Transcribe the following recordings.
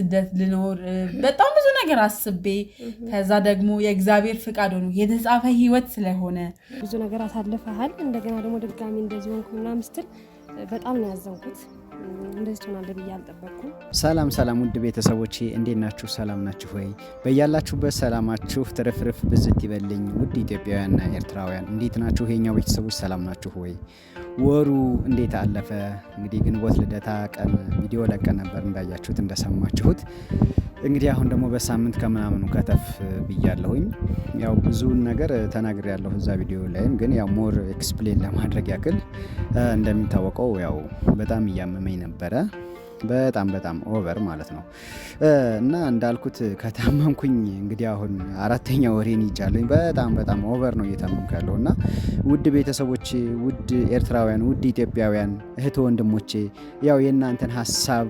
ስደት ልኖር በጣም ብዙ ነገር አስቤ ከዛ ደግሞ የእግዚአብሔር ፍቃድ ሆኖ የተጻፈ ህይወት ስለሆነ ብዙ ነገር አሳልፈሃል። እንደገና ደግሞ ድጋሚ እንደዚህ ሆንኩ ምናምን ስትል በጣም ነው ያዘንኩት። እንደዚህ ትሆናለህ ብዬ አልጠበቅኩም። ሰላም ውድ ቤተሰቦቼ እንዴት ናችሁ? ሰላም ናችሁ ወይ? በያላችሁበት ሰላማችሁ ትርፍርፍ ብዝት ይበልኝ። ውድ ኢትዮጵያውያንና ኤርትራውያን እንዴት ናችሁ? የኛው ቤተሰቦች ሰላም ናችሁ ወይ? ወሩ እንዴት አለፈ? እንግዲህ ግንቦት ልደታ ቀን ቪዲዮ ለቀን ነበር እንዳያችሁት እንደሰማችሁት። እንግዲህ አሁን ደግሞ በሳምንት ከምናምኑ ከተፍ ብያለሁኝ። ያው ብዙውን ነገር ተናግሬያለሁ እዛ ቪዲዮ ላይም፣ ግን ያው ሞር ኤክስፕሌን ለማድረግ ያክል እንደሚታወቀው ያው በጣም እያመመኝ ነበረ። በጣም ኦቨር ማለት ነው። እና እንዳልኩት ከታመምኩኝ እንግዲህ አሁን 4ኛ ወሬን ይጃለኝ። በጣም ኦቨር ነው እየታመምኩ ያለው እና ውድ ቤተሰቦቼ፣ ውድ ኤርትራውያን፣ ውድ ኢትዮጵያውያን እህት ወንድሞቼ ያው የእናንተን ሀሳብ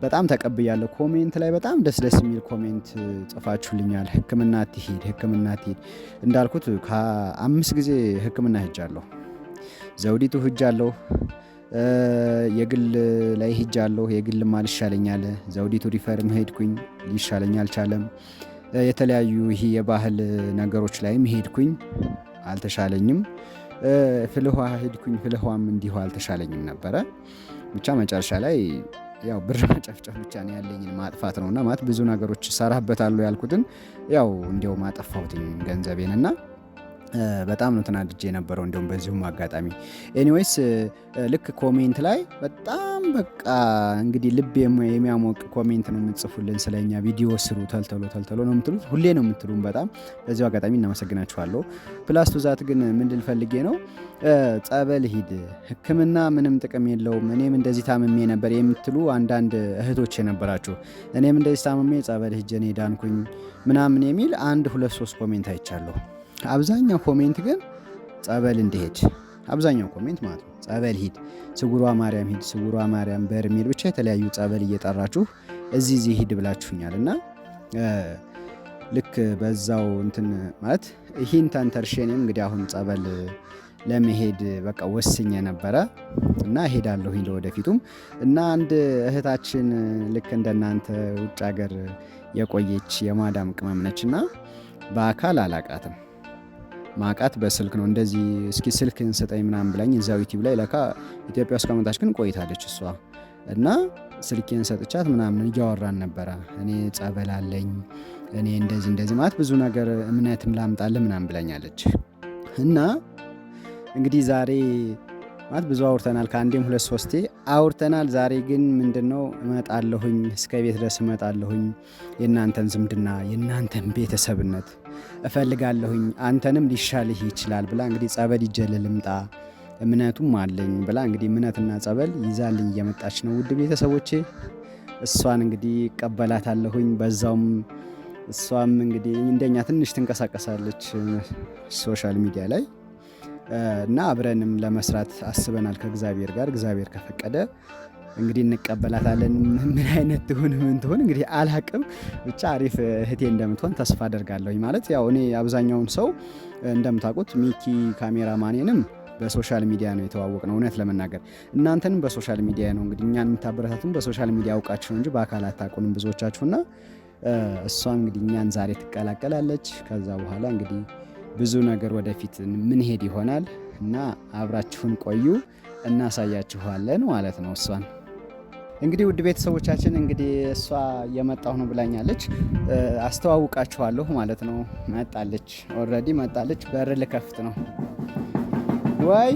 በጣም ተቀብያለሁ። ኮሜንት ላይ በጣም ደስ የሚል ኮሜንት ጽፋችሁልኛል። ሕክምና አትሂድ እንዳልኩት ከ5 ጊዜ ሕክምና ሄጃለሁ። ዘውዲቱ ሄጃለሁ፣ የግል ላይ ሄጃለሁ። የግል ማልሻለኛል። ዘውዲቱ ሪፈርም ሄድኩኝ፣ ሊሻለኝ አልቻለም። የተለያዩ ይሄ የባህል ነገሮች ላይም ሄድኩኝ፣ አልተሻለኝም። ፍልውሃ ሄድኩኝ፣ ፍልውሃም እንዲሁ አልተሻለኝም ነበረ። ብቻ መጨረሻ ላይ ያው ብር መጨፍጨፍ ብቻ ነው ያለኝን ማጥፋት ነውና ማለት ብዙ ነገሮች ሰራበታለሁ ያልኩትን ያው እንዲያው ማጠፋሁትኝ ገንዘቤን እና በጣም ነው ተናድጄ የነበረው። እንደውም በዚሁም አጋጣሚ ኤኒዌይስ ልክ ኮሜንት ላይ በጣም በቃ እንግዲህ ልብ የሚያሞቅ ኮሜንት ነው የምትጽፉልን። ስለኛ ቪዲዮ ስሩ ተልተሎ ነው የምትሉት፣ ሁሌ ነው የምትሉን። በጣም በዚሁ አጋጣሚ እናመሰግናችኋለሁ። ፕላስ ቱዛት ግን ምንድል ፈልጌ ነው ጸበል ሂድ፣ ሕክምና ምንም ጥቅም የለውም፣ እኔም እንደዚህ ታምሜ ነበር የምትሉ አንዳንድ እህቶች የነበራችሁ፣ እኔም እንደዚህ ታምሜ ጸበል ሂጄ እኔ ዳንኩኝ ምናምን የሚል 1 2 3 ኮሜንት አይቻለሁ። አብዛኛው ኮሜንት ግን ጸበል እንዲሄድ፣ አብዛኛው ኮሜንት ማለት ነው ጸበል ሂድ፣ ስውሯ ማርያም ሂድ፣ ስውሯ ማርያም በርሜል ብቻ የተለያዩ ጸበል እየጠራችሁ እዚህ ሂድ ብላችሁኛል። እና ልክ በዛው እንትን ማለት ይህን ተንተርሼንም እንግዲህ አሁን ጸበል ለመሄድ በቃ ወስኜ ነበረ እና ሄዳለሁ ወደፊቱም። እና አንድ እህታችን ልክ እንደናንተ ውጭ ሀገር የቆየች የማዳም ቅመም ነችና በአካል አላቃትም፣ ማቃት በስልክ ነው። እንደዚህ እስኪ ስልክ እንሰጠኝ ምናምን ብላኝ እዛው ዩቲዩብ ላይ ለካ ኢትዮጵያ ውስጥ ከመጣች ግን ቆይታለች እሷ። እና ስልኬን ሰጥቻት ምናምን እያወራን ነበረ። እኔ ጸበል አለኝ፣ እኔ እንደዚህ ማለት ብዙ ነገር እምነትም ላምጣልህ ምናምን ብላኛለች። እና እንግዲህ ዛሬ ማለት ብዙ አውርተናል፣ ከአንዴም 2 3 አውርተናል። ዛሬ ግን ምንድነው እመጣለሁኝ፣ እስከ ቤት ድረስ እመጣለሁኝ፣ የእናንተን ዝምድና የእናንተን ቤተሰብነት እፈልጋለሁኝ፣ አንተንም ሊሻልህ ይችላል ብላ እንግዲህ ጸበል ይጀል ልምጣ እምነቱም አለኝ ብላ እንግዲህ እምነትና ጸበል ይዛልኝ እየመጣች ነው። ውድ ቤተሰቦቼ እሷን እንግዲህ እቀበላታለሁኝ። በዛውም እሷም እንግዲህ እንደኛ ትንሽ ትንቀሳቀሳለች ሶሻል ሚዲያ ላይ እና አብረንም ለመስራት አስበናል ከእግዚአብሔር ጋር። እግዚአብሔር ከፈቀደ እንግዲህ እንቀበላታለን። ምን አይነት ትሁን ምን ትሁን እንግዲህ አላቅም። ብቻ አሪፍ እህቴ እንደምትሆን ተስፋ አደርጋለሁኝ። ማለት ያው እኔ አብዛኛውን ሰው እንደምታውቁት ሚኪ ካሜራማኔንም በሶሻል ሚዲያ ነው የተዋወቅ ነው። እውነት ለመናገር እናንተንም በሶሻል ሚዲያ ነው እንግዲህ እኛን የምታበረታቱን በሶሻል ሚዲያ አውቃችሁ እንጂ በአካል አታውቁንም ብዙዎቻችሁና እሷ እንግዲህ እኛን ዛሬ ትቀላቀላለች። ከዛ በኋላ እንግዲህ ብዙ ነገር ወደፊት ምን ሄድ ይሆናል እና አብራችሁን ቆዩ፣ እናሳያችኋለን ማለት ነው። እሷን እንግዲህ ውድ ቤተሰቦቻችን እንግዲህ እሷ እየመጣሁ ነው ብላኛለች። አስተዋውቃችኋለሁ ማለት ነው። መጣለች፣ ኦልሬዲ መጣለች። በር ልከፍት ነው ወይ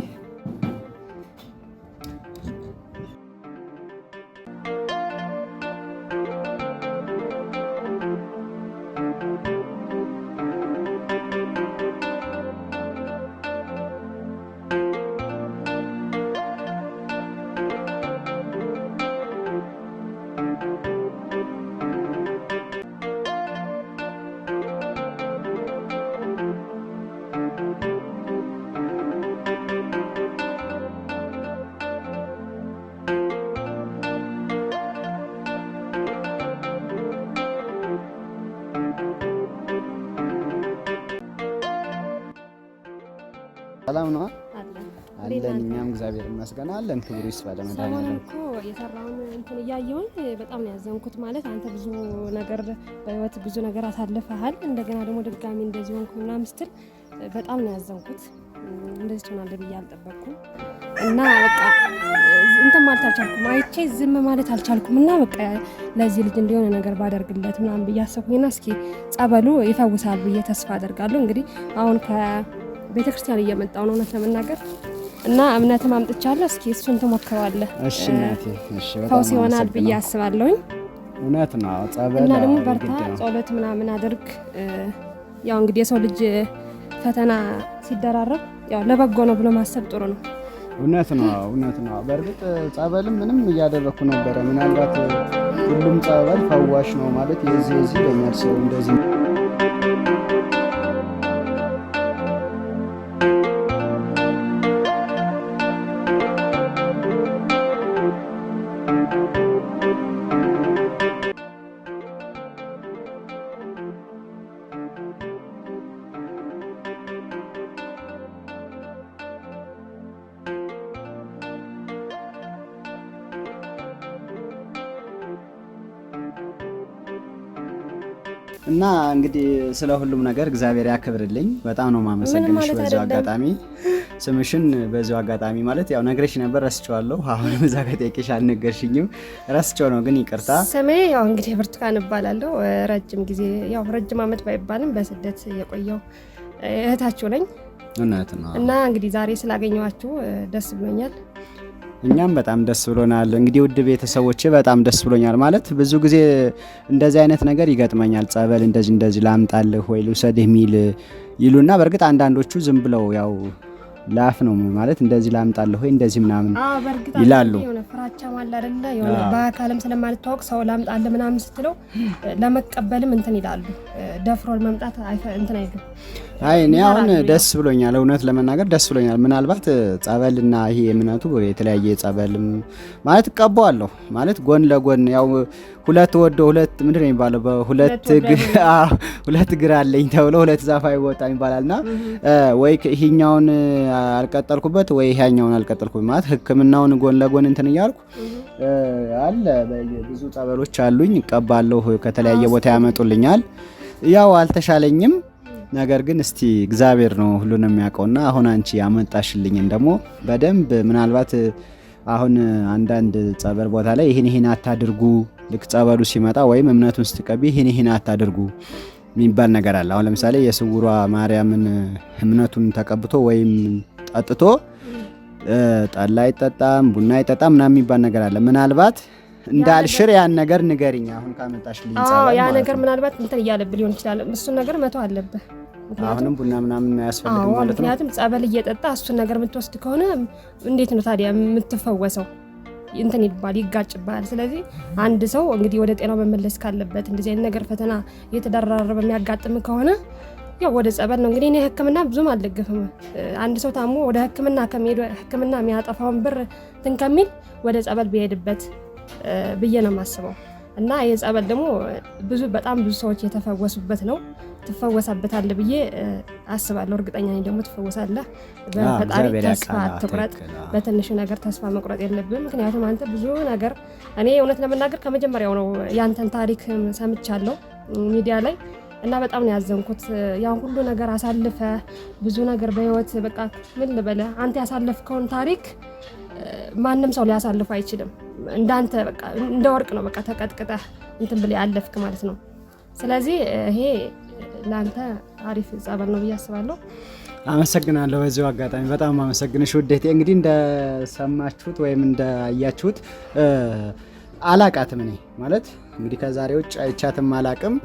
ሰላም ነው። አለን እኛም እግዚአብሔር ይመስገን አለን። ክብሩ ይስፋ ለመድኃኒዓለም። እኮ የሰራውን እንትን እያየሁኝ በጣም ነው ያዘንኩት። ማለት አንተ ብዙ ነገር በህይወት ብዙ ነገር አሳልፈሃል። እንደገና ደግሞ ድጋሚ እንደዚህ ሆንኩ ምናምን ስትል በጣም ነው ያዘንኩት። እንደዚህ ትሆናለህ ብዬ አልጠበቅኩም እና በቃ እንትን ማለት አልቻልኩም። አይቼ ዝም ማለት አልቻልኩም እና በቃ ለዚህ ልጅ እንደሆነ ነገር ባደርግለት ምናምን ብዬ አሰብኩኝና እስኪ ጸበሉ ይፈውሳል ብዬ ተስፋ አደርጋለሁ። እንግዲህ አሁን ከቤተክርስቲያን እየመጣሁ ነው እውነት ለመናገር እና እምነትም አምጥቻለሁ። እስኪ እሱን ትሞክረዋለህ። እሺ እናቴ፣ እሺ በጣም ፈውስ ይሆናል ብዬ አስባለሁኝ። እውነት ነው። ጸበል እና ደግሞ በርታ፣ ጸሎት ምናምን አድርግ። ያው እንግዲህ የሰው ልጅ ፈተና ሲደራረብ ያው ለበጎ ነው ብሎ ማሰብ ጥሩ ነው። እውነት ነው፣ እውነት ነው። በእርግጥ ጸበልም ምንም እያደረኩ ነበረ። ምናልባት ሁሉም ጸበል ፈዋሽ ነው ማለት የዚህ ለኛል ሰው እንደዚህ እና እንግዲህ ስለ ሁሉም ነገር እግዚአብሔር ያክብርልኝ። በጣም ነው ማመሰግንሽ። በዚሁ አጋጣሚ ስምሽን በዚሁ አጋጣሚ ማለት ያው ነግረሽ ነበር ረስቼዋለሁ። አሁንም እዛ ከጠቂሽ አልነገርሽኝም፣ ረስቼው ነው ግን ይቅርታ። ስሜ ያው እንግዲህ ብርቱካን እባላለሁ። ረጅም ጊዜ ያው ረጅም ዓመት ባይባልም በስደት የቆየው እህታችሁ ነኝ። እውነት ነው። እና እንግዲህ ዛሬ ስላገኘኋችሁ ደስ ብሎኛል። እኛም በጣም ደስ ብሎናል። እንግዲህ ውድ ቤተሰቦቼ በጣም ደስ ብሎኛል። ማለት ብዙ ጊዜ እንደዚህ አይነት ነገር ይገጥመኛል። ጸበል እንደዚህ ላምጣልህ ወይ ልውሰድህ ሚል ይሉና በእርግጥ አንዳንዶቹ ዝም ብለው ያው ላፍ ነው ማለት እንደዚህ ላምጣልህ ወይ እንደዚህ ምናምን ይላሉ። የሆነ ፍራቻ ማለት አይደለ? የሆነ በአካልም ስለማልተዋወቅ ሰው ላምጣልህ ምናምን ስትለው ለመቀበልም እንትን ይላሉ። ደፍሮ መምጣት እንትን አይደለም። አይ እኔ አሁን ደስ ብሎኛል። እውነት ለመናገር ደስ ብሎኛል። ምናልባት ጸበልና ይሄ እምነቱ የተለያየ ጸበልም ማለት እቀባዋለሁ ማለት ጎን ለጎን ያው ሁለት ወዶ ሁለት ምንድን ነው የሚባለው ሁለት እግር አለኝ ተብሎ ሁለት ዛፍ አይወጣም ይባላልና ወይ ይሄኛውን አልቀጠልኩበት ወይ ይሄኛውን አልቀጠልኩበት ማለት ሕክምናውን ጎን ለጎን እንትን እያልኩ አለ። ብዙ ጸበሎች አሉኝ እቀባለሁ። ከተለያየ ቦታ ያመጡልኛል። ያው አልተሻለኝም። ነገር ግን እስቲ እግዚአብሔር ነው ሁሉንም የሚያውቀውና አሁን አንቺ ያመጣሽልኝን ደግሞ በደንብ ምናልባት አሁን አንዳንድ ጸበል ቦታ ላይ ይሄን አታድርጉ ልክ ጸበሉ ሲመጣ ወይም እምነቱን ስትቀቢ ይሄን አታድርጉ የሚባል ነገር አለ። አሁን ለምሳሌ የስውሯ ማርያምን እምነቱን ተቀብቶ ወይም ጠጥቶ ጠላ አይጠጣም ቡና አይጠጣም ምናምን የሚባል ነገር አለ። ምናልባት እንዳልሽር ያን ነገር ንገሪኝ። አሁን ካመጣሽልኝ ጸበል ያ ነገር ምናልባት እንትን እያለብህ ሊሆን ይችላል። እሱን ነገር መተው አለብህ። አሁንም ቡና ምናምን አያስፈልግም ማለት ነው። ምክንያቱም ጸበል እየጠጣ እሱን ነገር የምትወስድ ከሆነ እንዴት ነው ታዲያ የምትፈወሰው? እንትን ይጋጭባል። ስለዚህ አንድ ሰው እንግዲህ ወደ ጤናው መመለስ ካለበት እንደዚህ አይነት ነገር ፈተና እየተደራረበ የሚያጋጥም ከሆነ ያው ወደ ጸበል ነው። እንግዲህ እኔ ሕክምና ብዙም አልደግፍም። አንድ ሰው ታሞ ወደ ሕክምና ከሚሄድ ሕክምና የሚያጠፋውን ብር እንትን ከሚል ወደ ጸበል ቢሄድበት ብዬ ነው የማስበው። እና የጸበል ደግሞ በጣም ብዙ ሰዎች የተፈወሱበት ነው። ትፈወሳበታለህ ብዬ አስባለሁ። እርግጠኛ ነኝ ደግሞ ትፈወሳለህ። በፈጣሪ ተስፋ አትቁረጥ። በትንሹ ነገር ተስፋ መቁረጥ የለብም። ምክንያቱም አንተ ብዙ ነገር እኔ እውነት ለመናገር ከመጀመሪያው ነው ያንተን ታሪክ ሰምቻለሁ ሚዲያ ላይ እና በጣም ነው ያዘንኩት። ያን ሁሉ ነገር አሳልፈ ብዙ ነገር በህይወት በቃ ምን ልበለ አንተ ያሳለፍከውን ታሪክ ማንም ሰው ሊያሳልፍ አይችልም። እንዳንተ በቃ እንደ ወርቅ ነው በቃ ተቀጥቅጠህ እንትን ብለህ ያለፍክ ማለት ነው። ስለዚህ ይሄ ላንተ አሪፍ ጸበል ነው ብዬ አስባለሁ። አመሰግናለሁ። በዚሁ አጋጣሚ በጣም አመሰግንሽ ውዴቴ። እንግዲህ እንደሰማችሁት ወይም እንዳያችሁት አላቃትም እኔ ማለት እንግዲህ ከዛሬ ውጭ አይቻትም አላቅም።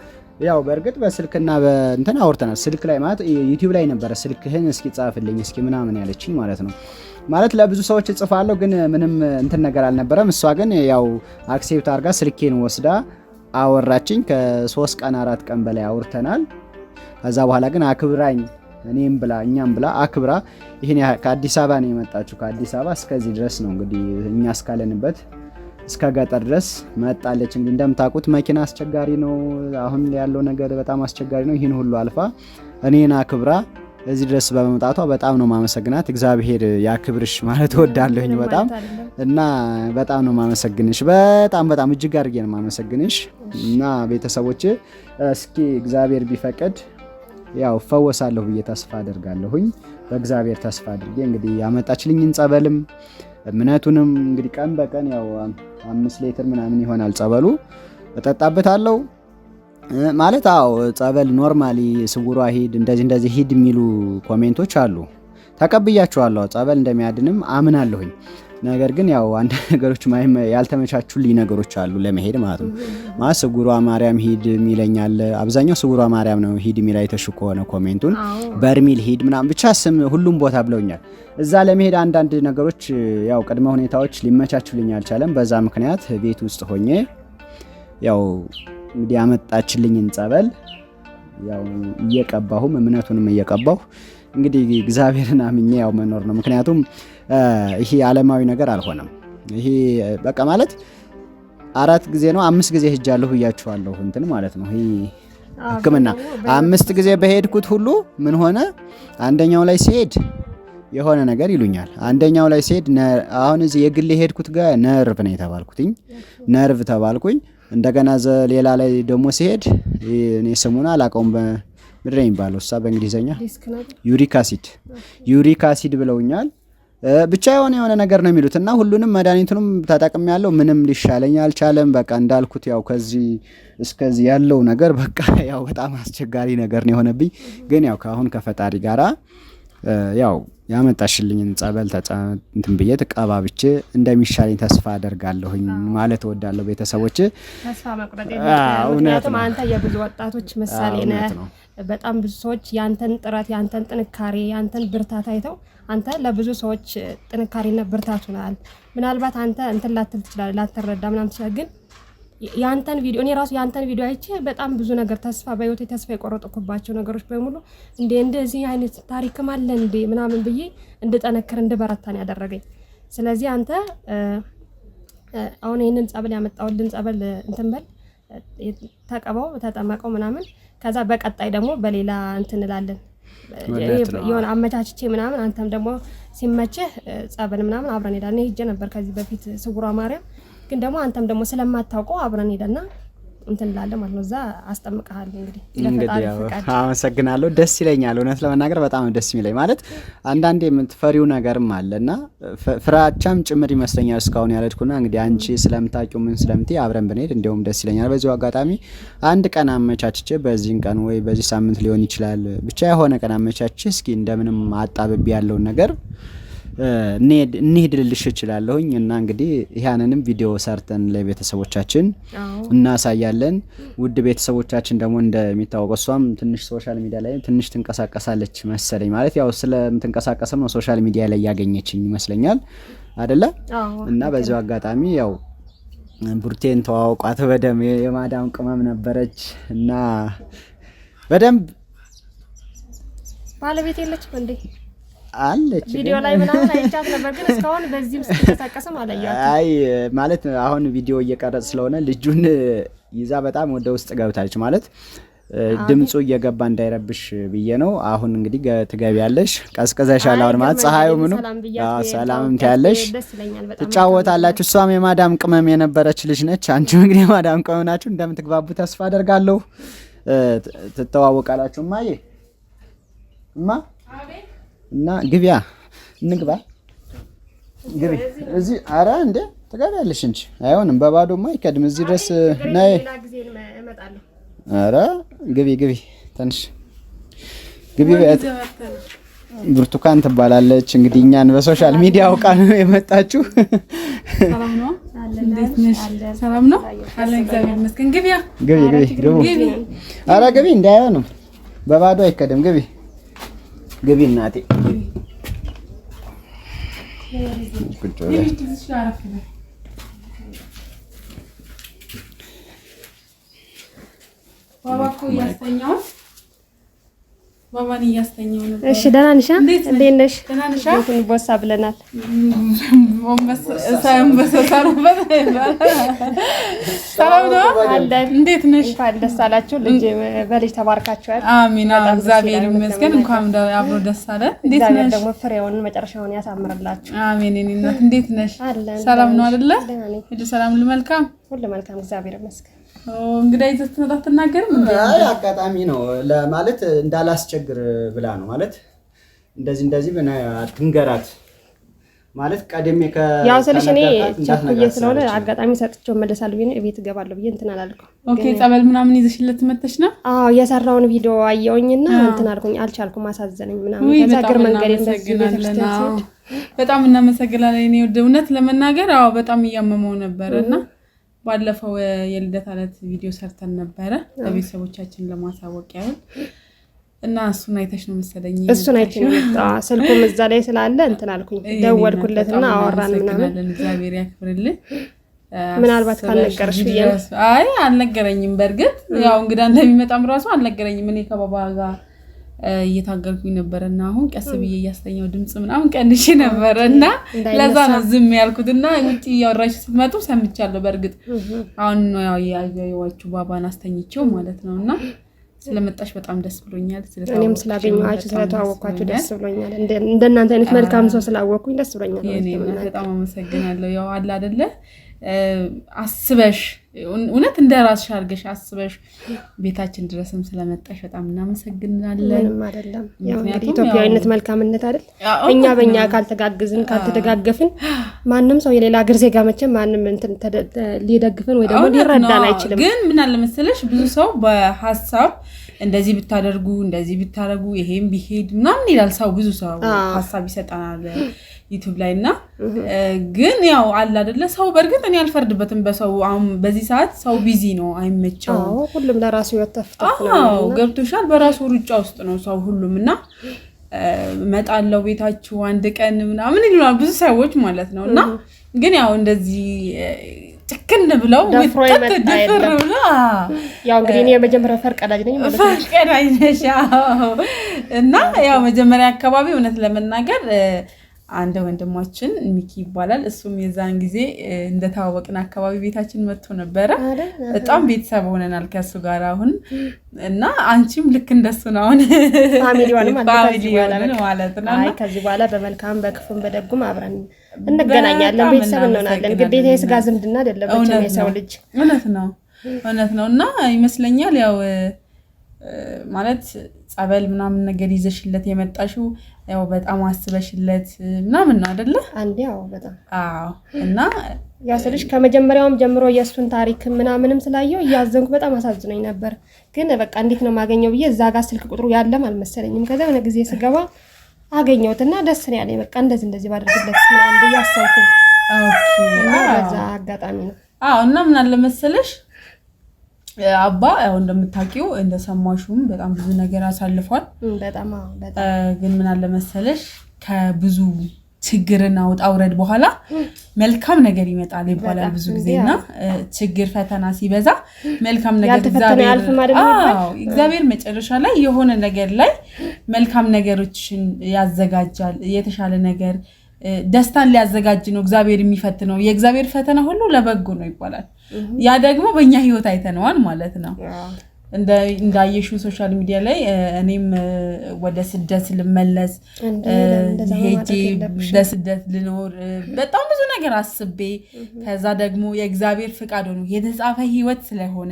ያው በእርግጥ በስልክና በእንትን አውርተናል። ስልክ ላይ ማለት ዩቲዩብ ላይ ነበረ ስልክህን እስኪ ጻፍልኝ እስኪ ምናምን ያለችኝ ማለት ነው። ማለት ለብዙ ሰዎች እጽፋለሁ ግን ምንም እንትን ነገር አልነበረም። እሷ ግን ያው አክሴፕት አድርጋ ስልኬን ወስዳ አወራችኝ። ከ3 ቀን 4 ቀን በላይ አውርተናል። ከዛ በኋላ ግን አክብራኝ እኔም ብላ እኛም ብላ አክብራ ይሄን ከአዲስ አበባ ነው የመጣችው። ከአዲስ አበባ እስከዚህ ድረስ ነው እንግዲህ እኛ እስካለንበት እስከ ገጠር ድረስ መጣለች። እንግዲህ እንደምታውቁት መኪና አስቸጋሪ ነው። አሁን ያለው ነገር በጣም አስቸጋሪ ነው። ይህን ሁሉ አልፋ እኔን አክብራ እዚህ ድረስ በመምጣቷ በጣም ነው ማመሰግናት። እግዚአብሔር ያክብርሽ ማለት እወዳለሁኝ በጣም እና በጣም ነው ማመሰግንሽ። በጣም እጅግ አድርጌ ነው ማመሰግንሽ። እና ቤተሰቦቼ እስኪ እግዚአብሔር ቢፈቅድ ያው ፈወሳለሁ ብዬ ተስፋ አደርጋለሁኝ። በእግዚአብሔር ተስፋ አድርጌ እንግዲህ ያመጣችልኝን ጸበልም እምነቱንም እንግዲህ ቀን በቀን ያው 5 ሊትር ምናምን ይሆናል ጸበሉ እጠጣበታለሁ ማለት ጸበል ኖርማሊ ስውሯ ሂድ እንደዚህ ሂድ የሚሉ ኮሜንቶች አሉ። ተቀብያቸዋለሁ። ጸበል እንደሚያድንም አምናለሁኝ። ነገር ግን ያው አንድ ነገሮች ያልተመቻቹልኝ ነገሮች አሉ ለመሄድ ማለት ነው። ማለት ስውሯ ማርያም ሂድ የሚለኛል። አብዛኛው ስውሯ ማርያም ነው ሂድ የሚል አይተሽ ከሆነ ኮሜንቱን በርሚል ሂድ ምናምን ብቻ ስም ሁሉም ቦታ ብለውኛል። እዛ ለመሄድ አንዳንድ ነገሮች ያው ቅድመ ሁኔታዎች ሊመቻቹልኝ አልቻለም። በዛ ምክንያት ቤት ውስጥ ሆኜ ያው እንግዲህ ያመጣችልኝን ጸበል ያው እየቀባሁም እምነቱንም እየቀባሁ እንግዲህ እግዚአብሔርን አምኜ ያው መኖር ነው። ምክንያቱም ይሄ ዓለማዊ ነገር አልሆነም። ይሄ በቃ ማለት 4 ጊዜ ነው 5 ጊዜ ሄጃለሁ ብያችኋለሁ እንትን ማለት ነው። ይሄ ሕክምና 5 ጊዜ በሄድኩት ሁሉ ምን ሆነ? አንደኛው ላይ ሲሄድ የሆነ ነገር ይሉኛል። አንደኛው ላይ ሲሄድ አሁን እዚህ የግል ሄድኩት ጋር ነርቭ ነው የተባልኩትኝ። ነርቭ ተባልኩኝ። እንደገና ሌላ ላይ ደግሞ ሲሄድ እኔ ስሙን አላውቀውም ምንድን ነው የሚባለው እሷ በእንግሊዘኛ ዩሪክ አሲድ ብለውኛል። ብቻ የሆነ ነገር ነው የሚሉት እና ሁሉንም መድኃኒቱንም ተጠቅሜ ያለው ምንም ሊሻለኝ አልቻለም። በቃ እንዳልኩት ያው ከዚህ እስከዚህ ያለው ነገር በቃ ያው በጣም አስቸጋሪ ነገር ነው የሆነብኝ። ግን ያው ከአሁን ከፈጣሪ ጋራ ያው ያመጣሽልኝን ጸበል እንትን ብዬ ተቀባብቼ እንደሚሻለኝ ተስፋ አደርጋለሁኝ ማለት እወዳለሁ። ቤተሰቦቼ ተስፋ መቁረጥ የለም። ምክንያቱም አንተ የብዙ ወጣቶች ምሳሌ ነህ። በጣም ብዙ ሰዎች ያንተን ጥረት፣ ያንተን ጥንካሬ፣ ያንተን ብርታት አይተው አንተ ለብዙ ሰዎች ጥንካሬና ብርታት ሆነሃል። ምናልባት አንተ እንትን ላትል ትችላለህ፣ ላትረዳ ምናምን ትችላለህ። ግን ያንተን ቪዲዮ እኔ ራሱ ያንተን ቪዲዮ አይቼ በጣም ብዙ ነገር ተስፋ በህይወቴ ተስፋ የቆረጥኩባቸው ነገሮች በሙሉ እንደዚህ አይነት ታሪክም አለ እንዴ ምናምን ብዬ እንድጠነክር እንድበረታን ያደረገኝ። ስለዚህ አንተ አሁን ይሄንን ጸበል ያመጣውልን ጸበል እንትን በል ተቀበው ተጠመቀው ምናምን ከዛ በቀጣይ ደግሞ በሌላ እንትን እንላለን የሆነ አመቻችቼ ምናምን አንተም ደግሞ ሲመችህ ጸበል ምናምን አብረን ሄዳለን። እኔ ሄጄ ነበር ከዚህ በፊት ስውሯ ማርያም ግን ደግሞ አንተም ደግሞ ስለማታውቀው አብረን ሄደና እንትን እንላለን ማለት ነው። እዛ አስጠምቀሃለሁ። እንግዲህ አመሰግናለሁ። ደስ ይለኛል። እውነት ለመናገር በጣም ደስ የሚለኝ ማለት አንዳንዴ የምትፈሪው ነገርም አለና ፍራቻም ጭምር ይመስለኛል እስካሁን ያለድኩና እንግዲህ አንቺ ስለምታውቂው ምን ስለምትይ አብረን ብንሄድ እንደውም ደስ ይለኛል። በዚሁ አጋጣሚ አንድ ቀን አመቻችቼ በዚህን ቀን ወይ በዚህ ሳምንት ሊሆን ይችላል ብቻ የሆነ ቀን አመቻችቼ እስኪ እንደምንም አጣብቤ ያለውን ነገር እንሂድ ልልሽ እችላለሁኝ እና እንግዲህ ያንንም ቪዲዮ ሰርተን ለቤተሰቦቻችን እናሳያለን። ውድ ቤተሰቦቻችን ደግሞ እንደሚታወቀው እሷም ትንሽ ሶሻል ሚዲያ ላይ ትንሽ ትንቀሳቀሳለች መሰለኝ። ማለት ያው ስለምትንቀሳቀስም ነው ሶሻል ሚዲያ ላይ ያገኘችኝ ይመስለኛል አይደለ? እና በዚሁ አጋጣሚ ያው ቡርቴን ተዋውቋት በደም የማዳም ቅመም ነበረች እና በደንብ ባለቤት የለችም እንዴ? አለች ቪዲዮ ላይ ምናምን አይቻት ነበር ግን እስካሁን በዚህም ስትንቀሳቀስም አላየኋትም። አይ ማለት አሁን ቪዲዮ እየቀረጽ ስለሆነ ልጁን ይዛ በጣም ወደ ውስጥ ገብታለች። ማለት ድምፁ እየገባ እንዳይረብሽ ብዬ ነው። አሁን እንግዲህ ትገቢያለሽ፣ ቀዝቀዘሻል። አሁን ማለት ፀሐዩ ምኑ ሰላምም ትያለሽ፣ ትጫወታላችሁ። እሷም የማዳም ቅመም የነበረች ልጅ ነች። አንቺም እንግዲህ የማዳም ቅመም ናችሁ። እንደምትግባቡ ተስፋ አደርጋለሁ። ትተዋወቃላችሁ። እማዬ እና ግቢያ እንግባ ግቢ እዚህ አረ እንዴ ትገቢያለሽ እንጂ አይሆንም። በባዶማ አይከድም። እዚህ ድረስ ነይ። አረ ግቢ ትንሽ ግቢ። ብርቱካን ትባላለች። እንግዲህ እኛን በሶሻል ሚዲያ አውቃ ነው የመጣችሁ። ሰላም ነው? እንዴት ነሽ? ሰላም ነው? አለ እግዚአብሔር ይመስገን። ግቢያ ግቢ። አረ ግቢ እንዳይሆንም በባዶ አይከድም። ግቢ እናቴ። ባባኮ ያስተኛው ባባን እያስተኛው ነበር። እሺ ደህና ነሽ? እንዴት ነሽ? ደህና ነሽ? እንትን ቦሳ ብለናል። ሰላም ነው አለን። እንዴት ነሽ? እንኳን ደስ አላችሁ። ልጅ በልጅ ተባርካችኋል። አሜን። እግዚአብሔር ይመስገን። እንኳን አብሮ ደስ አለ። እንዴት ነሽ? ደግሞ ፍሬውን መጨረሻውን ያሳምርላችሁ። አሜን። እናት እንዴት ነሽ? ሰላም ነው አይደለ? ሁሉ ሰላም መልካም፣ ሁሉ መልካም እግዚአብሔር ይመስገን። እንግዲህ አይተት ነው ተናገርም እንዴ? አይ አጋጣሚ ነው ለማለት እንዳላስቸግር ብላ ነው ማለት እንደዚህ በና አትንገራት ማለት ቀደም ያው ስለሽ እኔ ቸኩዬ ስለሆነ አጋጣሚ ሰጥቼው መለሳለሁ ብዬ ቤት እገባለሁ ብዬ እንትን አላልኩም። ኦኬ ጸበል ምናምን ይዘሽለት መተሽ ነው? አዎ የሰራውን ቪዲዮ አየውኝና እንትን አልኩኝ፣ አልቻልኩም፣ አሳዘነኝ ምናምን። ከዛ ግር መንገድ እንደዚህ ቤተክርስቲያን በጣም እናመሰግናለን። እኔ እውነት ለመናገር አዎ በጣም እያመመው ነበርና ባለፈው የልደት አለት ቪዲዮ ሰርተን ነበረ ለቤተሰቦቻችን ለማሳወቅ ያህል እና እሱን አይተሽ ነው መሰለኝ። እሱን አይተሽ ነው ስልኩም እዛ ላይ ስላለ እንትን አልኩኝ፣ ደወልኩለትና አወራን ምናምን። እግዚአብሔር ያክብርልኝ። ምናልባት ካልነገርሽ ብዬ ነው። አይ አልነገረኝም። በርግጥ ያው እንግዳ እንደሚመጣም ራሱ አልነገረኝም። እኔ ከባባ ጋር እየታገልኩኝ ነበርና አሁን ቀስ ብዬ እያስተኛው ድምጽ ምናምን ቀንሼ ነበርና ለዛ ነው ዝም ያልኩትና ውጪ ያወራሽ ስትመጡ ሰምቻለሁ። በርግጥ አሁን ነው ያው ያየዋችሁ ባባን አስተኝቼው ማለት ነውና ስለመጣሽ በጣም ደስ ብሎኛል። እኔም ስላገኘኋችሁ ስለተዋወቅኳችሁ ደስ ብሎኛል። እንደናንተ አይነት መልካም ሰው ስላወቅኩኝ ደስ ብሎኛል። እኔም በጣም አመሰግናለሁ። ያው አለ አይደለ አስበሽ እውነት እንደራስሽ አድርገሽ አስበሽ ቤታችን ድረስም ስለመጣሽ በጣም እናመሰግናለን። ምንም አይደለም። ያው እንግዲህ ኢትዮጵያዊነት መልካምነት አይደል? እኛ በእኛ ካልተጋግዝን ካልተደጋገፍን ማንም ሰው የሌላ ሀገር ዜጋ መቼም ማንም እንትን ሊደግፈን ወይ ደግሞ ሊረዳን አይችልም። ግን ምን አለ መሰለሽ ብዙ ሰው በሐሳብ እንደዚህ ብታደርጉ እንደዚህ ብታረጉ ይሄም ቢሄድ ምናምን ይላል ሰው። ብዙ ሰው ሐሳብ ይሰጣናል ዩቲዩብ ላይ እና ግን ያው አለ አይደለ ሰው በርግጥ እኔ አልፈርድበትም በሰው። አሁን በዚህ ሰዓት ሰው ቢዚ ነው አይመቸው። ሁሉም ለራሱ ይወጣፍጣፍ ነው። ገብቶሻል። በራሱ ሩጫ ውስጥ ነው ሰው ሁሉም እና መጣለው ቤታችሁ አንድ ቀን ምናምን ይሉናል ብዙ ሰዎች ማለት ነው። እና ግን ያው እንደዚህ ጭክን ብለው ደፍሮ ይመጣል ያው እንግዲህ እኔ የመጀመሪያ ፈርቀዳጅ ነኝ ማለት ነው። ፈርቀዳጅ ነሽ እና ያው መጀመሪያ አካባቢ እውነት ለመናገር አንድ ወንድማችን ሚኪ ይባላል። እሱም የዛን ጊዜ እንደታወቅን አካባቢ ቤታችን መጥቶ ነበረ። በጣም ቤተሰብ ሆነናል ከሱ ጋር አሁን እና አንቺም ልክ እንደሱ ነው አሁን ፋሚሊዋንም ማለት ነው። አይ ከዚህ በኋላ በመልካም በክፉም በደጉም አብረን እንገናኛለን፣ ቤተሰብ እንሆናለን። ግዴታ የስጋ ዝምድና አይደለም መቼም የሰው ልጅ። እውነት ነው እና ይመስለኛል ያው ማለት ጸበል ምናምን ነገር ይዘሽለት የመጣሽው ያው በጣም አስበሽለት ምናምን ነው አይደለ? አንዴ ያው በጣም እና ያው ስለሽ ከመጀመሪያውም ጀምሮ የሱን ታሪክ ምናምንም ስላየው ያዘንኩ በጣም አሳዝኖኝ ነበር። ግን በቃ እንዴት ነው ማገኘው ብዬ እዛ ጋር ስልክ ቁጥሩ ያለም አልመሰለኝም። ከዛ የሆነ ጊዜ ስገባ አገኘሁትና ደስ ነው ያለኝ። በቃ እንደዚህ ባደርግለት ምናምን ብዬ አሰብኩኝ። እና በዛ አጋጣሚ ነው እና ምን አለ መሰለሽ አባ ያው እንደምታውቂው እንደሰማሽውም በጣም ብዙ ነገር አሳልፏል። በጣም ግን ምን አለ መሰለሽ ከብዙ ችግርና ውጣ ውረድ በኋላ መልካም ነገር ይመጣል ይባላል ብዙ ጊዜና ችግር ፈተና ሲበዛ መልካም ነገር እግዚአብሔር መጨረሻ ላይ የሆነ ነገር ላይ መልካም ነገሮችን ያዘጋጃል። የተሻለ ነገር ደስታን ሊያዘጋጅ ነው እግዚአብሔር የሚፈትነው። የእግዚአብሔር ፈተና ሁሉ ለበጎ ነው ይባላል። ያ ደግሞ በእኛ ህይወት አይተነዋል ማለት ነው። እንዳየሽው ሶሻል ሚዲያ ላይ እኔም ወደ ስደት ልመለስ ሄጄ በስደት ልኖር በጣም ብዙ ነገር አስቤ ከዛ ደግሞ የእግዚአብሔር ፍቃድ ሆኖ የተጻፈ ህይወት ስለሆነ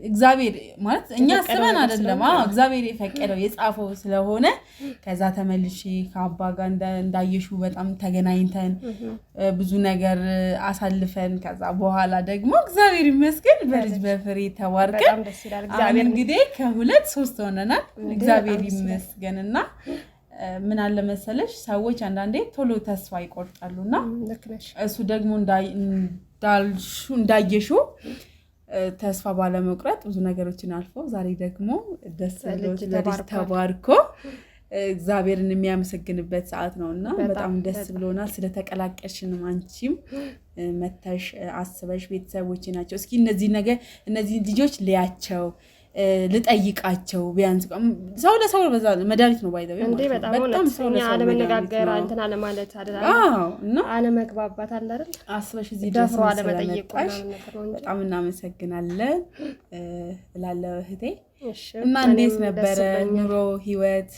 እግዚአብሔር ማለት እኛ አስበን አይደለም እግዚአብሔር የፈቀደው የጻፈው ስለሆነ ከዛ ተመልሼ ከአባ ጋር እንዳየሽው በጣም ተገናኝተን ብዙ ነገር አሳልፈን ከዛ በኋላ ደግሞ እግዚአብሔር ይመስገን በልጅ በፍሬ ተዋርቀን አሁን እንግዲህ ከሁለት ሶስት ሆነናል። እግዚአብሔር ይመስገንና ምን አለ መሰለሽ ሰዎች አንዳንዴ ቶሎ ተስፋ ይቆርጣሉና እሱ ደግሞ እንዳየሽው ተስፋ ባለመቁረጥ ብዙ ነገሮችን አልፎ ዛሬ ደግሞ ደስ ብሎት ለልጅ ተባርኮ እግዚአብሔርን የሚያመሰግንበት ሰዓት ነውና በጣም ደስ ብሎናል። ስለተቀላቀልሽንም አንቺም መታሽ አስበሽ ቤተሰቦች ናቸው እስኪ እነዚህ ልጆች ሊያቸው ልጠይቃቸው ቢያንስ ሰው ለሰው በዛ መድኃኒት ነው ባይዘው እንዴ በጣም ሰው አለመነጋገር እንትን አለ ማለት አይደል? እና አለመግባባት አለ አይደል? አስበሽ እዚህ ድረስ አለመጠየቅሽ በጣም እናመሰግናለን እላለሁ እህቴ። እና እንዴት ነበረ ኑሮ ህይወት?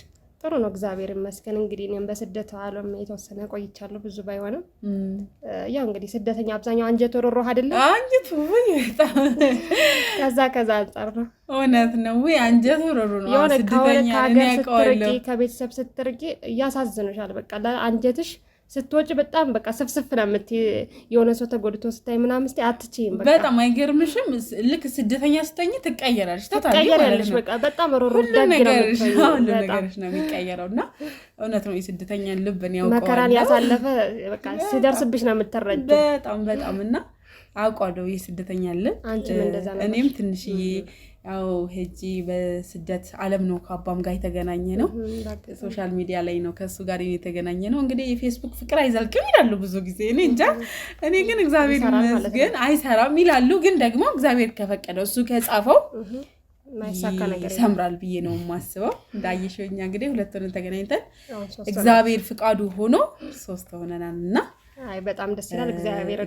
ጥሩ ነው እግዚአብሔር ይመስገን። እንግዲህ እኔም በስደት ዓለም የተወሰነ ቆይቻለሁ ብዙ ባይሆንም ያው እንግዲህ ስደተኛ አብዛኛው አንጀት ወሮሮ አይደለም አንጀት ወይ በጣም ከዛ አንፃር ነው። እውነት ነው ወይ አንጀት ወሮሮ ነው ስደተኛ እኔ ያውቀዋለሁ። ከቤተሰብ ስትርቂ ያሳዝኑሻል። በቃ ለአንጀትሽ ስትወጪ በጣም በቃ ስፍስፍ ነው የምትይ። የሆነ ሰው ተጎድቶ ስታይ ምናምን እስቲ አትችይም። በጣም አይገርምሽም? ልክ ስደተኛ ስትሆኚ ትቀየራለሽ። ትቀየራለሽ። በቃ በጣም ሮሮ ነገርሽ ነው የሚቀየረው። እና እውነት ነው የስደተኛን ልብ ነው ያውቀዋል። መከራን ያሳለፈ በቃ ሲደርስብሽ ነው የምትረጂው። በጣም እና አውቀዋለሁ የስደተኛን ልብ። አንቺም እንደዛ ነው። እኔም ትንሽዬ ያው ሄጂ በስደት ዓለም ነው ከአባም ጋር የተገናኘ ነው። ሶሻል ሚዲያ ላይ ነው ከሱ ጋር የተገናኘ ነው። እንግዲህ የፌስቡክ ፍቅር አይዘልቅም ይላሉ ብዙ ጊዜ። እኔ እንጃ። እኔ ግን እግዚአብሔር ይመስገን አይሰራም ይላሉ። ግን ደግሞ እግዚአብሔር ከፈቀደው እሱ ከጻፈው ይሰምራል ብዬ ነው የማስበው። እንዳየሽው እኛ እንግዲህ ሁለት ሆነን ተገናኝተን እግዚአብሔር ፍቃዱ ሆኖ 3 ሆነናል እና አይ በጣም ደስ ይላል። እግዚአብሔር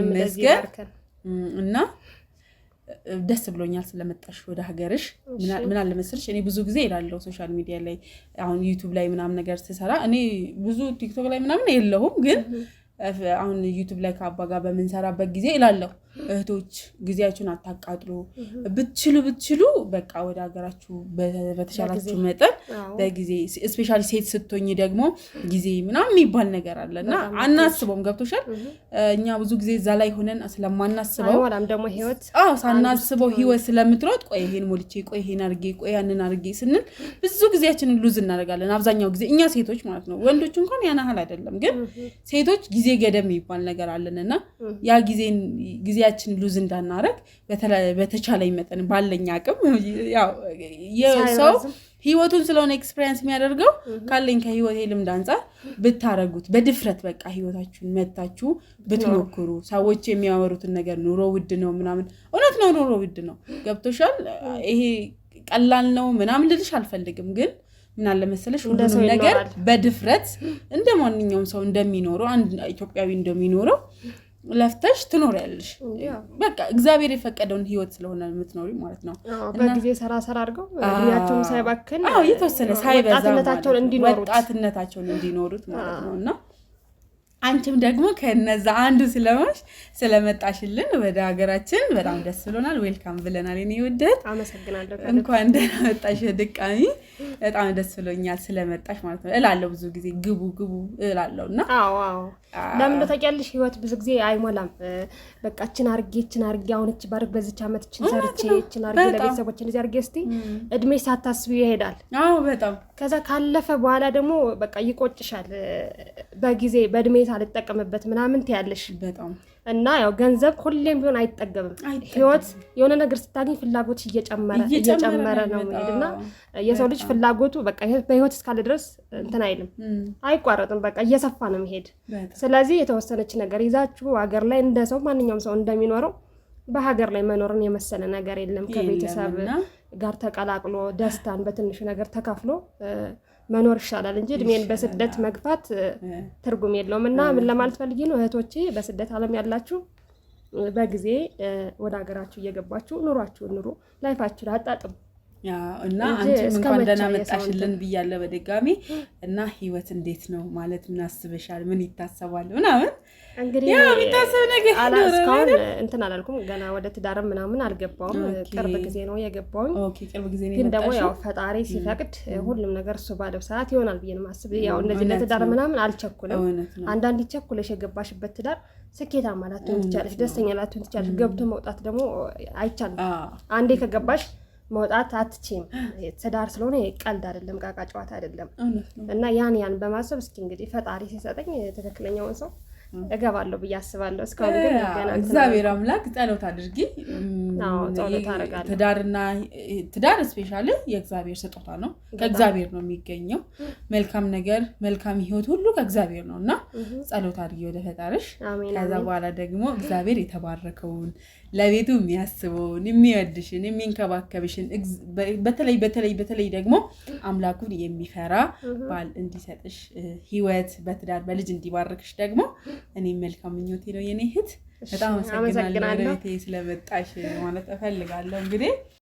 ይመስገን እና ደስ ብሎኛል ስለመጣሽ ወደ ሀገርሽ። ምን አለ መሰልሽ እኔ ብዙ ጊዜ እላለሁ ሶሻል ሚዲያ ላይ አሁን ዩቲዩብ ላይ ምናምን ነገር ስሰራ እኔ ብዙ ቲክቶክ ላይ ምናምን የለሁም ግን አሁን ዩቲዩብ ላይ ከአባ ጋር በምንሰራበት ጊዜ እላለሁ እህቶች ጊዜያችሁን አታቃጥሉ፣ ብትችሉ በቃ ወደ ሀገራችሁ በተሻላችሁ መጠን በጊዜ ስፔሻሊ ሴት ስትሆኚ ደግሞ ጊዜ ምናምን የሚባል ነገር አለና አናስበውም። ገብቶሻል? እኛ ብዙ ጊዜ እዛ ላይ ሆነን ስለማናስበው ደግሞ ህይወት ሳናስበው ህይወት ስለምትሮጥ ቆይ ይሄን ሞልቼ ቆይ ይሄን አርጌ ቆይ ያንን አርጌ ስንል ብዙ ጊዜያችንን ሉዝ እናደርጋለን። አብዛኛው ጊዜ እኛ ሴቶች ማለት ነው። ወንዶች እንኳን ያን ያህል አይደለም፣ ግን ሴቶች ጊዜ ገደብ የሚባል ነገር አለንና ያ ጊዜያችን ሉዝ እንዳናረግ በተቻለኝ መጠን ባለኝ አቅም ያው የሰው ህይወቱን ስለሆነ ኤክስፒሪየንስ የሚያደርገው ካለኝ ከህይወቴ ልምድ አንፃር ብታረጉት በድፍረት በቃ ህይወታችሁን መታችሁ ብትሞክሩ። ሰዎች የሚያወሩትን ነገር ኑሮ ውድ ነው ምናምን፣ እውነት ነው ኑሮ ውድ ነው። ገብቶሻል? ይሄ ቀላል ነው ምናምን ልልሽ አልፈልግም፣ ግን ምን አለ መሰለሽ ሁሉንም ነገር በድፍረት እንደ ማንኛውም ሰው እንደሚኖረው አንድ ኢትዮጵያዊ እንደሚኖረው ለፍተሽ ትኖሪያለሽ። በቃ እግዚአብሔር የፈቀደውን ህይወት ስለሆነ የምትኖሪ ማለት ነው። በጊዜ ሰራ አድርገው እድሜያቸውን ሳይባክን የተወሰነ ሳይበዛ ወጣትነታቸውን እንዲኖሩት ማለት ነው። እና አንቺም ደግሞ ከነዛ አንዱ ስለመጣሽልን ወደ ሀገራችን በጣም ደስ ብሎናል። ዌልካም ብለናል። እኔ ወደት አመሰግናለሁ። እንኳን ደህና መጣሽ ድቃሚ። በጣም ደስ ብሎኛል ስለመጣሽ ማለት ነው እላለሁ። ብዙ ጊዜ ግቡ እላለሁና ለምን ተቀያለሽ? ህይወት ብዙ ጊዜ አይሞላም። በቃ እችን አርጌ አሁን እቺ ባርክ በዚች አመት እችን ሰርቼ እችን አርጌ ለቤተሰቦች እንደዚህ አርጌ እስቲ እድሜ ሳታስቢ ይሄዳል። በጣም ከዛ ካለፈ በኋላ ደግሞ በቃ ይቆጭሻል። በጊዜ በእድሜ ሳልጠቀምበት ምናምን ትያለሽ በጣም እና ያው ገንዘብ ሁሌም ቢሆን አይጠገብም። ህይወት የሆነ ነገር ስታገኝ ፍላጎት እየጨመረ ነው የሚሄድና የሰው ልጅ ፍላጎቱ በቃ በህይወት እስካለ ድረስ እንትን አይልም፣ አይቋረጥም። በቃ እየሰፋ ነው የሚሄድ። ስለዚህ የተወሰነች ነገር ይዛችሁ ሀገር ላይ እንደ ሰው ማንኛውም ሰው እንደሚኖረው በሀገር ላይ መኖርን የመሰለ ነገር የለም። ከቤተሰብ ጋር ተቀላቅሎ ደስታን በትንሹ ነገር ተካፍሎ መኖር ይሻላል እንጂ እድሜን በስደት መግፋት ትርጉም የለውም። እና ምን ለማለት ፈልጌ ነው እህቶቼ፣ በስደት ዓለም ያላችሁ በጊዜ ወደ ሀገራችሁ እየገባችሁ ኑሯችሁን ኑሩ፣ ላይፋችሁን አጣጥሙ። እና አንቺም እንኳን ደህና መጣሽልን ብያለሁ በድጋሚ። እና ህይወት እንዴት ነው ማለት ምን አስበሻል? ምን ይታሰባል ምናምን እንግዲህ የሚታሰብ ነገር እስካሁን እንትን አላልኩም። ገና ወደ ትዳር ምናምን አልገባውም። ቅርብ ጊዜ ነው የገባውኝ። ግን ደግሞ ያው ፈጣሪ ሲፈቅድ ሁሉም ነገር እሱ ባለው ሰዓት ይሆናል ብዬ ነው የማስበው። ያው እንደዚህ ለትዳር ምናምን አልቸኩልም። አንዳንድ ቸኩለሽ የገባሽበት ትዳር ስኬታማ ላትሆን ትችላለሽ፣ ደስተኛ ላትሆን ትችላለሽ። ገብቶ መውጣት ደግሞ አይቻልም። አንዴ ከገባሽ መውጣት አትችይም። ትዳር ስለሆነ ቀልድ አይደለም፣ ቃቃ ጨዋታ አይደለም። እና ያን በማሰብ እስኪ እንግዲህ ፈጣሪ ሲሰጠኝ ትክክለኛውን ሰው እገባለሁ ብዬ አስባለሁ። እስካሁን ግን ገና እግዚአብሔር አምላክ ጸሎት አድርጊ። ጸሎት አደርጋለሁ። ትዳር ስፔሻሊ የእግዚአብሔር ስጦታ ነው፣ ከእግዚአብሔር ነው የሚገኘው። መልካም ነገር መልካም ህይወት ሁሉ ከእግዚአብሔር ነው እና ጸሎት አድርጊ ወደ ፈጣሪሽ። ከዛ በኋላ ደግሞ እግዚአብሔር የተባረከውን ለቤቱ የሚያስበውን የሚወድሽን የሚንከባከብሽን በተለይ ደግሞ አምላኩን የሚፈራ ባል እንዲሰጥሽ ህይወት በትዳር በልጅ እንዲባርክሽ ደግሞ እኔም መልካም ምኞቴ ነው የኔ እህት። በጣም አመሰግናለሁ ለቤቴ ስለመጣሽ ማለት እፈልጋለሁ እንግዲህ